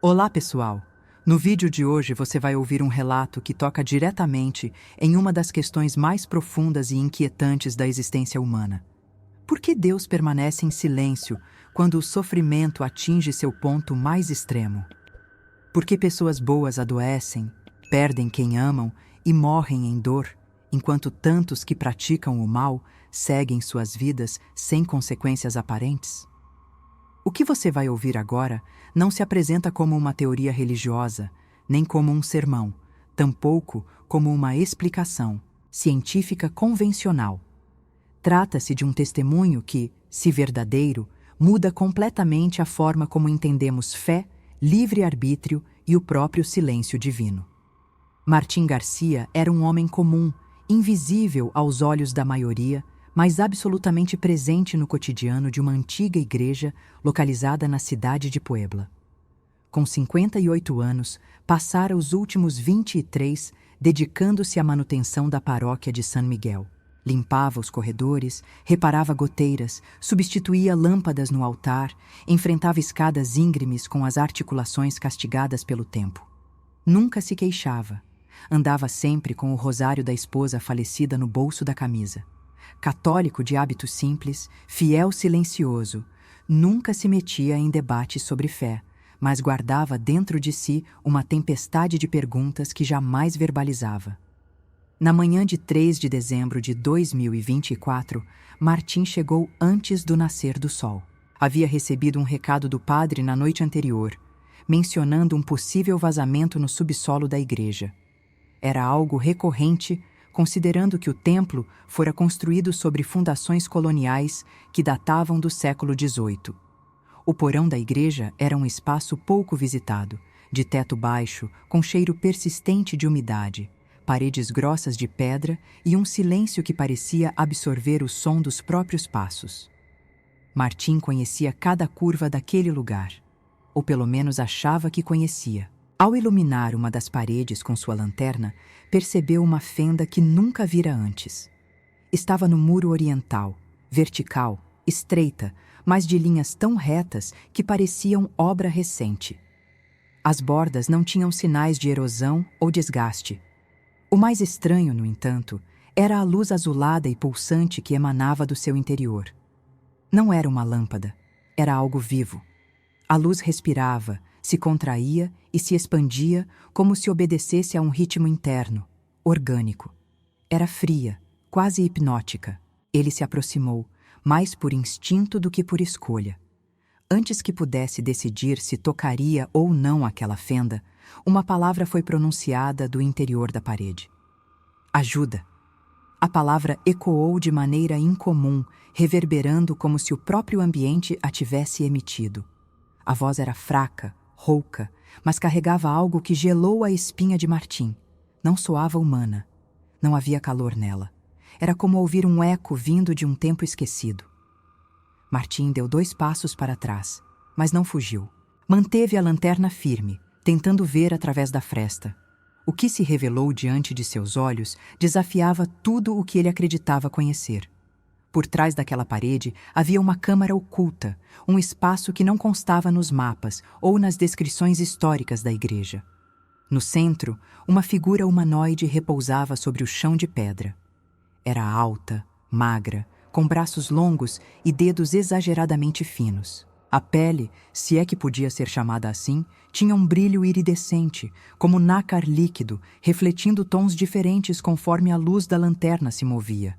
Olá, pessoal! No vídeo de hoje você vai ouvir um relato que toca diretamente em uma das questões mais profundas e inquietantes da existência humana. Por que Deus permanece em silêncio quando o sofrimento atinge seu ponto mais extremo? Por que pessoas boas adoecem, perdem quem amam e morrem em dor, enquanto tantos que praticam o mal seguem suas vidas sem consequências aparentes? O que você vai ouvir agora não se apresenta como uma teoria religiosa, nem como um sermão, tampouco como uma explicação científica convencional. Trata-se de um testemunho que, se verdadeiro, muda completamente a forma como entendemos fé, livre-arbítrio e o próprio silêncio divino. Martim Garcia era um homem comum, invisível aos olhos da maioria, mas absolutamente presente no cotidiano de uma antiga igreja localizada na cidade de Puebla. Com 58 anos, passara os últimos 23 dedicando-se à manutenção da paróquia de San Miguel. Limpava os corredores, reparava goteiras, substituía lâmpadas no altar, enfrentava escadas íngremes com as articulações castigadas pelo tempo. Nunca se queixava. Andava sempre com o rosário da esposa falecida no bolso da camisa. Católico de hábitos simples, fiel silencioso, nunca se metia em debates sobre fé, mas guardava dentro de si uma tempestade de perguntas que jamais verbalizava. Na manhã de 3 de dezembro de 2024, Martim chegou antes do nascer do sol. Havia recebido um recado do padre na noite anterior, mencionando um possível vazamento no subsolo da igreja. Era algo recorrente, considerando que o templo fora construído sobre fundações coloniais que datavam do século XVIII. O porão da igreja era um espaço pouco visitado, de teto baixo, com cheiro persistente de umidade, paredes grossas de pedra e um silêncio que parecia absorver o som dos próprios passos. Martim conhecia cada curva daquele lugar, ou pelo menos achava que conhecia. Ao iluminar uma das paredes com sua lanterna, percebeu uma fenda que nunca vira antes. Estava no muro oriental, vertical, estreita, mas de linhas tão retas que pareciam obra recente. As bordas não tinham sinais de erosão ou desgaste. O mais estranho, no entanto, era a luz azulada e pulsante que emanava do seu interior. Não era uma lâmpada, era algo vivo. A luz respirava, se contraía e se expandia como se obedecesse a um ritmo interno, orgânico. Era fria, quase hipnótica. Ele se aproximou, mais por instinto do que por escolha. Antes que pudesse decidir se tocaria ou não aquela fenda, uma palavra foi pronunciada do interior da parede. Ajuda! A palavra ecoou de maneira incomum, reverberando como se o próprio ambiente a tivesse emitido. A voz era fraca, rouca, mas carregava algo que gelou a espinha de Martim. Não soava humana. Não havia calor nela. Era como ouvir um eco vindo de um tempo esquecido. Martim deu 2 passos para trás, mas não fugiu. Manteve a lanterna firme, tentando ver através da fresta. O que se revelou diante de seus olhos desafiava tudo o que ele acreditava conhecer. Por trás daquela parede havia uma câmara oculta, um espaço que não constava nos mapas ou nas descrições históricas da igreja. No centro, uma figura humanoide repousava sobre o chão de pedra. Era alta, magra, com braços longos e dedos exageradamente finos. A pele, se é que podia ser chamada assim, tinha um brilho iridescente, como nácar líquido, refletindo tons diferentes conforme a luz da lanterna se movia.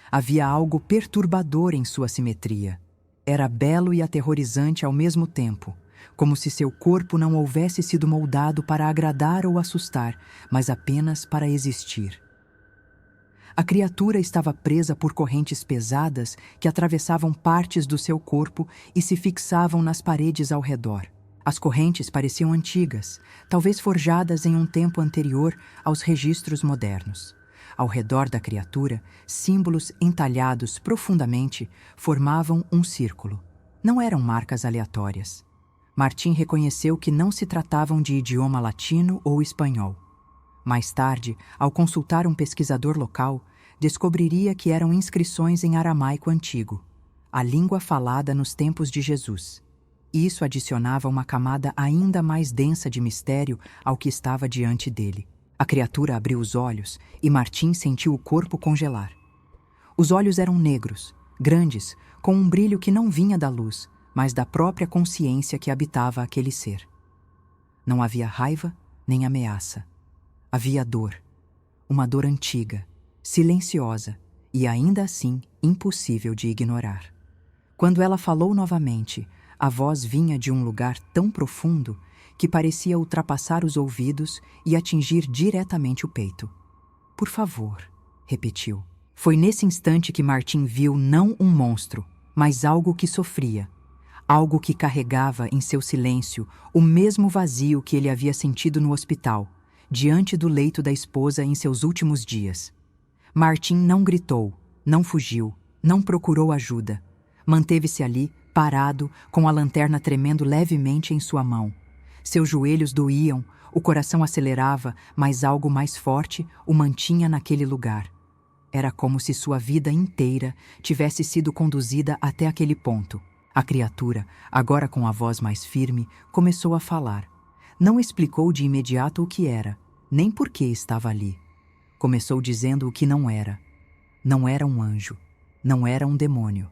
Havia algo perturbador em sua simetria. Era belo e aterrorizante ao mesmo tempo, como se seu corpo não houvesse sido moldado para agradar ou assustar, mas apenas para existir. A criatura estava presa por correntes pesadas que atravessavam partes do seu corpo e se fixavam nas paredes ao redor. As correntes pareciam antigas, talvez forjadas em um tempo anterior aos registros modernos. Ao redor da criatura, símbolos entalhados profundamente formavam um círculo. Não eram marcas aleatórias. Martim reconheceu que não se tratavam de idioma latino ou espanhol. Mais tarde, ao consultar um pesquisador local, descobriria que eram inscrições em aramaico antigo, a língua falada nos tempos de Jesus. isso adicionava uma camada ainda mais densa de mistério ao que estava diante dele. A criatura abriu os olhos e Martim sentiu o corpo congelar. Os olhos eram negros, grandes, com um brilho que não vinha da luz, mas da própria consciência que habitava aquele ser. Não havia raiva nem ameaça. Havia dor, uma dor antiga, silenciosa e ainda assim impossível de ignorar. Quando ela falou novamente, a voz vinha de um lugar tão profundo que parecia ultrapassar os ouvidos e atingir diretamente o peito. "Por favor", repetiu. Foi nesse instante que Martim viu não um monstro, mas algo que sofria, algo que carregava em seu silêncio o mesmo vazio que ele havia sentido no hospital, diante do leito da esposa em seus últimos dias. Martim não gritou, não fugiu, não procurou ajuda. Manteve-se ali, parado, com a lanterna tremendo levemente em sua mão. Seus joelhos doíam, o coração acelerava, mas algo mais forte o mantinha naquele lugar. Era como se sua vida inteira tivesse sido conduzida até aquele ponto. A criatura, agora com a voz mais firme, começou a falar. Não explicou de imediato o que era, nem por que estava ali. Começou dizendo o que não era. Não era um anjo, não era um demônio.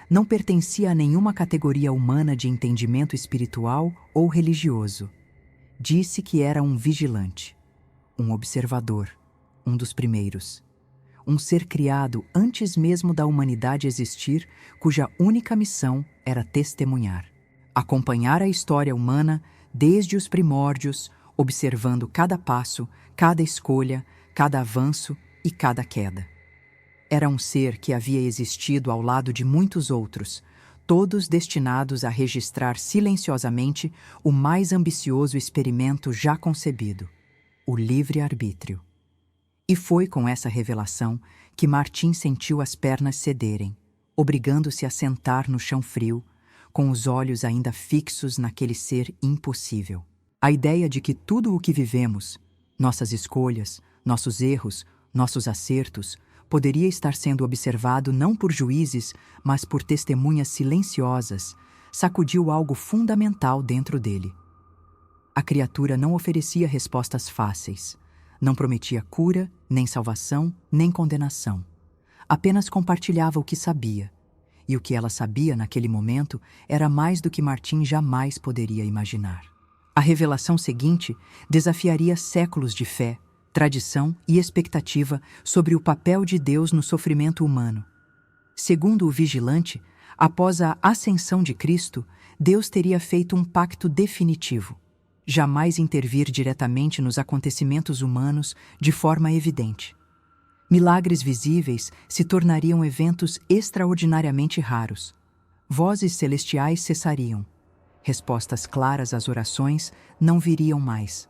Não pertencia a nenhuma categoria humana de entendimento espiritual ou religioso. Disse que era um vigilante, um observador, um dos primeiros. Um ser criado antes mesmo da humanidade existir, cuja única missão era testemunhar. Acompanhar a história humana desde os primórdios, observando cada passo, cada escolha, cada avanço e cada queda. Era um ser que havia existido ao lado de muitos outros, todos destinados a registrar silenciosamente o mais ambicioso experimento já concebido, o livre-arbítrio. E foi com essa revelação que Martim sentiu as pernas cederem, obrigando-se a sentar no chão frio, com os olhos ainda fixos naquele ser impossível. A ideia de que tudo o que vivemos, nossas escolhas, nossos erros, nossos acertos, poderia estar sendo observado não por juízes, mas por testemunhas silenciosas, sacudiu algo fundamental dentro dele. A criatura não oferecia respostas fáceis, não prometia cura, nem salvação, nem condenação. Apenas compartilhava o que sabia, e o que ela sabia naquele momento era mais do que Martim jamais poderia imaginar. A revelação seguinte desafiaria séculos de fé, tradição e expectativa sobre o papel de Deus no sofrimento humano. Segundo o vigilante, após a ascensão de Cristo, Deus teria feito um pacto definitivo: jamais intervir diretamente nos acontecimentos humanos de forma evidente. Milagres visíveis se tornariam eventos extraordinariamente raros. Vozes celestiais cessariam. Respostas claras às orações não viriam mais.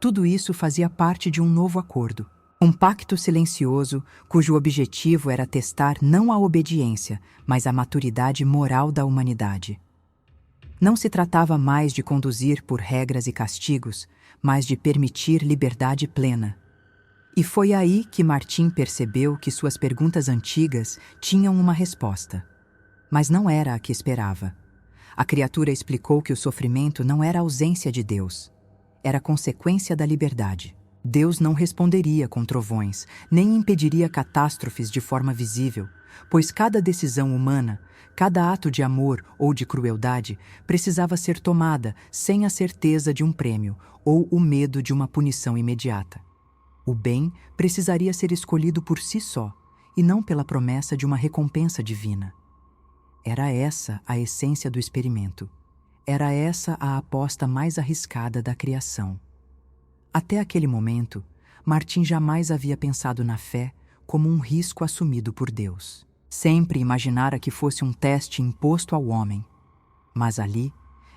Tudo isso fazia parte de um novo acordo, um pacto silencioso cujo objetivo era testar não a obediência, mas a maturidade moral da humanidade. Não se tratava mais de conduzir por regras e castigos, mas de permitir liberdade plena. E foi aí que Martim percebeu que suas perguntas antigas tinham uma resposta. Mas não era a que esperava. A criatura explicou que o sofrimento não era ausência de Deus. Era consequência da liberdade. Deus não responderia com trovões, nem impediria catástrofes de forma visível, pois cada decisão humana, cada ato de amor ou de crueldade precisava ser tomada sem a certeza de um prêmio ou o medo de uma punição imediata. O bem precisaria ser escolhido por si só, e não pela promessa de uma recompensa divina. Era essa a essência do experimento. Era essa a aposta mais arriscada da criação. Até aquele momento, Martim jamais havia pensado na fé como um risco assumido por Deus. Sempre imaginara que fosse um teste imposto ao homem. Mas ali,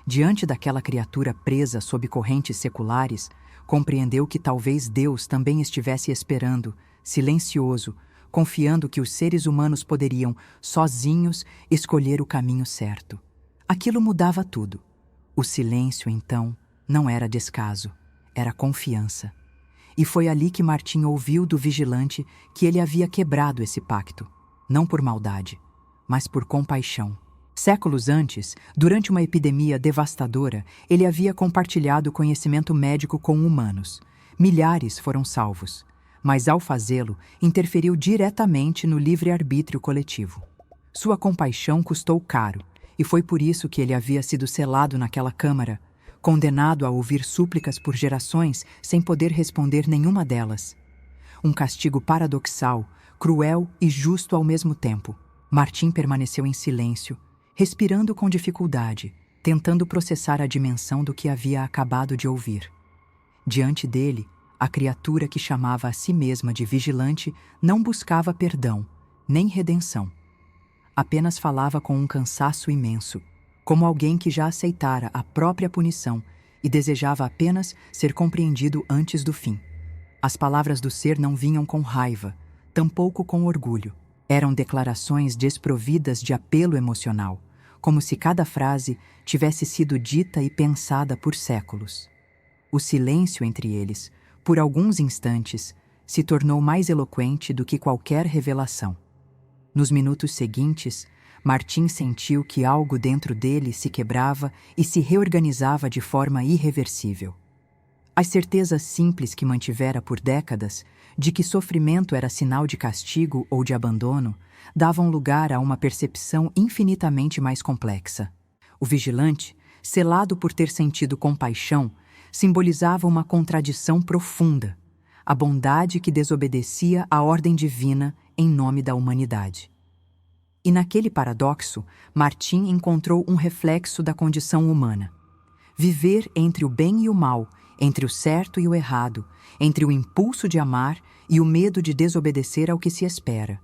diante daquela criatura presa sob correntes seculares, compreendeu que talvez Deus também estivesse esperando, silencioso, confiando que os seres humanos poderiam, sozinhos, escolher o caminho certo. Aquilo mudava tudo. O silêncio, então, não era descaso, era confiança. E foi ali que Martim ouviu do vigilante que ele havia quebrado esse pacto, não por maldade, mas por compaixão. Séculos antes, durante uma epidemia devastadora, ele havia compartilhado conhecimento médico com humanos. Milhares foram salvos, mas ao fazê-lo, interferiu diretamente no livre-arbítrio coletivo. Sua compaixão custou caro, e foi por isso que ele havia sido selado naquela câmara, condenado a ouvir súplicas por gerações sem poder responder nenhuma delas. Um castigo paradoxal, cruel e justo ao mesmo tempo. Martim permaneceu em silêncio, respirando com dificuldade, tentando processar a dimensão do que havia acabado de ouvir. Diante dele, a criatura que chamava a si mesma de vigilante não buscava perdão, nem redenção. Apenas falava com um cansaço imenso, como alguém que já aceitara a própria punição e desejava apenas ser compreendido antes do fim. As palavras do ser não vinham com raiva, tampouco com orgulho. Eram declarações desprovidas de apelo emocional, como se cada frase tivesse sido dita e pensada por séculos. O silêncio entre eles, por alguns instantes, se tornou mais eloquente do que qualquer revelação. Nos minutos seguintes, Martim sentiu que algo dentro dele se quebrava e se reorganizava de forma irreversível. As certezas simples que mantivera por décadas, de que sofrimento era sinal de castigo ou de abandono, davam lugar a uma percepção infinitamente mais complexa. O vigilante, selado por ter sentido compaixão, simbolizava uma contradição profunda, a bondade que desobedecia à ordem divina em nome da humanidade. E naquele paradoxo, Martim encontrou um reflexo da condição humana. Viver entre o bem e o mal, entre o certo e o errado, entre o impulso de amar e o medo de desobedecer ao que se espera.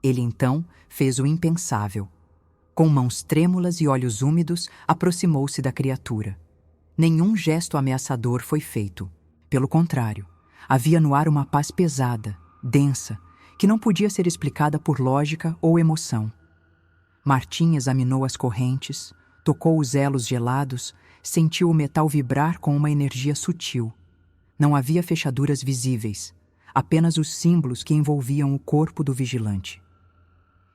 Ele então fez o impensável. Com mãos trêmulas e olhos úmidos, aproximou-se da criatura. Nenhum gesto ameaçador foi feito. Pelo contrário, havia no ar uma paz pesada, densa, que não podia ser explicada por lógica ou emoção. Martim examinou as correntes, tocou os elos gelados, sentiu o metal vibrar com uma energia sutil. Não havia fechaduras visíveis, apenas os símbolos que envolviam o corpo do vigilante.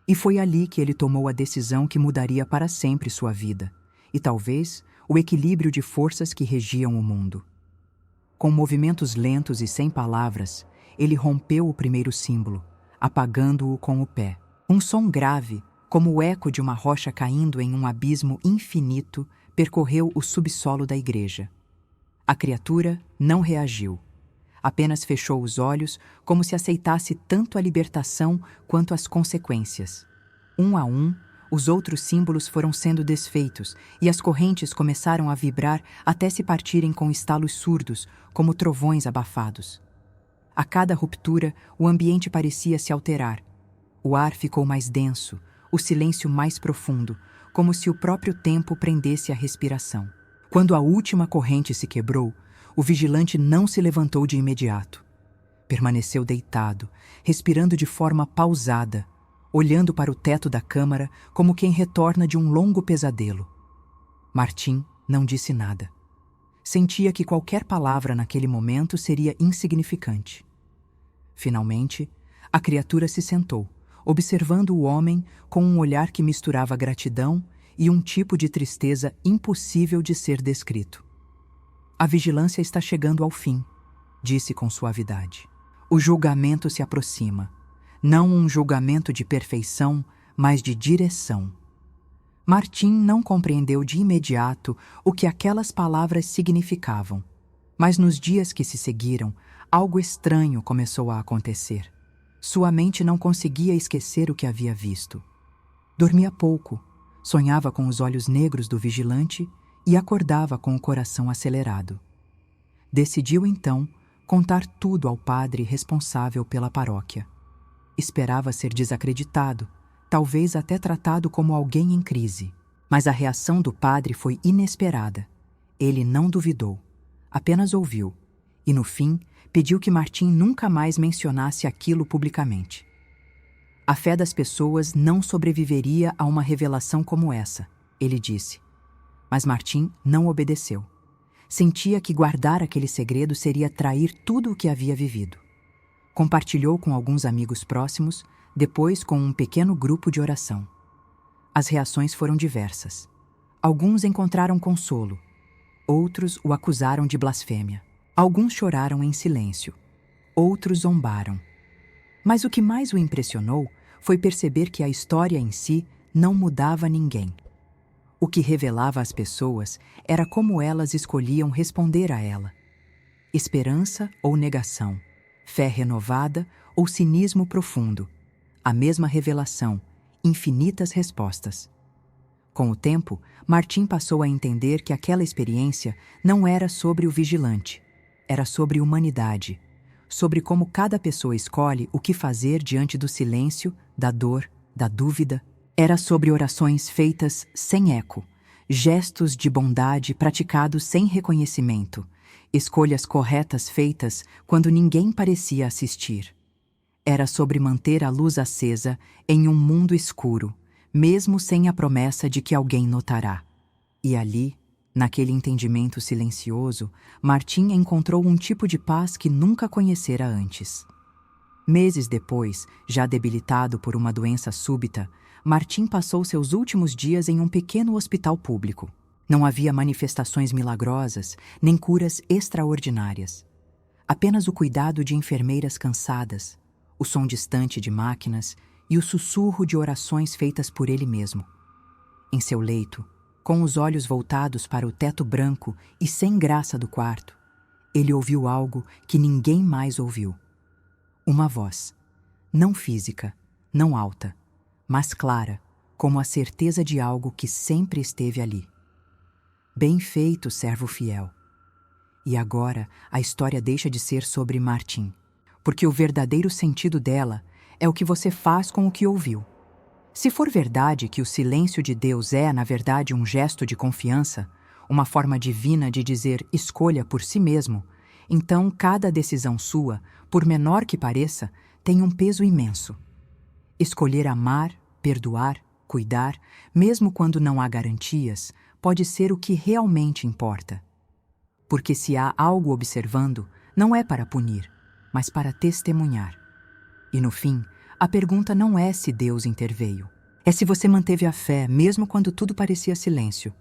E foi ali que ele tomou a decisão que mudaria para sempre sua vida, e talvez o equilíbrio de forças que regiam o mundo. Com movimentos lentos e sem palavras, ele rompeu o primeiro símbolo, apagando-o com o pé. Um som grave, como o eco de uma rocha caindo em um abismo infinito, percorreu o subsolo da igreja. A criatura não reagiu. Apenas fechou os olhos, como se aceitasse tanto a libertação quanto as consequências. Um a um, os outros símbolos foram sendo desfeitos e as correntes começaram a vibrar até se partirem com estalos surdos, como trovões abafados. A cada ruptura, o ambiente parecia se alterar. O ar ficou mais denso, o silêncio mais profundo, como se o próprio tempo prendesse a respiração. Quando a última corrente se quebrou, o vigilante não se levantou de imediato. Permaneceu deitado, respirando de forma pausada, olhando para o teto da câmara como quem retorna de um longo pesadelo. Martim não disse nada. Sentia que qualquer palavra naquele momento seria insignificante. Finalmente, a criatura se sentou, observando o homem com um olhar que misturava gratidão e um tipo de tristeza impossível de ser descrito. A vigilância está chegando ao fim, disse com suavidade. O julgamento se aproxima. Não um julgamento de perfeição, mas de direção. Martim não compreendeu de imediato o que aquelas palavras significavam, mas nos dias que se seguiram, algo estranho começou a acontecer. Sua mente não conseguia esquecer o que havia visto. Dormia pouco, sonhava com os olhos negros do vigilante e acordava com o coração acelerado. Decidiu então contar tudo ao padre responsável pela paróquia. Esperava ser desacreditado, talvez até tratado como alguém em crise. Mas a reação do padre foi inesperada. Ele não duvidou, apenas ouviu, e no fim pediu que Martim nunca mais mencionasse aquilo publicamente. A fé das pessoas não sobreviveria a uma revelação como essa, ele disse. Mas Martim não obedeceu. Sentia que guardar aquele segredo seria trair tudo o que havia vivido. Compartilhou com alguns amigos próximos, depois com um pequeno grupo de oração. As reações foram diversas. Alguns encontraram consolo, outros o acusaram de blasfêmia. Alguns choraram em silêncio, outros zombaram. Mas o que mais o impressionou foi perceber que a história em si não mudava ninguém. O que revelava às pessoas era como elas escolhiam responder a ela. Esperança ou negação, fé renovada ou cinismo profundo. A mesma revelação, infinitas respostas. Com o tempo, Martim passou a entender que aquela experiência não era sobre o vigilante, era sobre humanidade, sobre como cada pessoa escolhe o que fazer diante do silêncio, da dor, da dúvida. Era sobre orações feitas sem eco, gestos de bondade praticados sem reconhecimento, escolhas corretas feitas quando ninguém parecia assistir. Era sobre manter a luz acesa em um mundo escuro, mesmo sem a promessa de que alguém notará. E ali, naquele entendimento silencioso, Martim encontrou um tipo de paz que nunca conhecera antes. Meses depois, já debilitado por uma doença súbita, Martim passou seus últimos dias em um pequeno hospital público. Não havia manifestações milagrosas, nem curas extraordinárias. Apenas o cuidado de enfermeiras cansadas, o som distante de máquinas e o sussurro de orações feitas por ele mesmo. Em seu leito, com os olhos voltados para o teto branco e sem graça do quarto, ele ouviu algo que ninguém mais ouviu. Uma voz, não física, não alta, mas clara, como a certeza de algo que sempre esteve ali. Bem feito, servo fiel. E agora a história deixa de ser sobre Martim, porque o verdadeiro sentido dela é o que você faz com o que ouviu. Se for verdade que o silêncio de Deus é, na verdade, um gesto de confiança, uma forma divina de dizer escolha por si mesmo, então cada decisão sua, por menor que pareça, tem um peso imenso. Escolher amar, perdoar, cuidar, mesmo quando não há garantias, pode ser o que realmente importa. Porque se há algo observando, não é para punir, mas para testemunhar. E no fim, a pergunta não é se Deus interveio. É se você manteve a fé mesmo quando tudo parecia silêncio.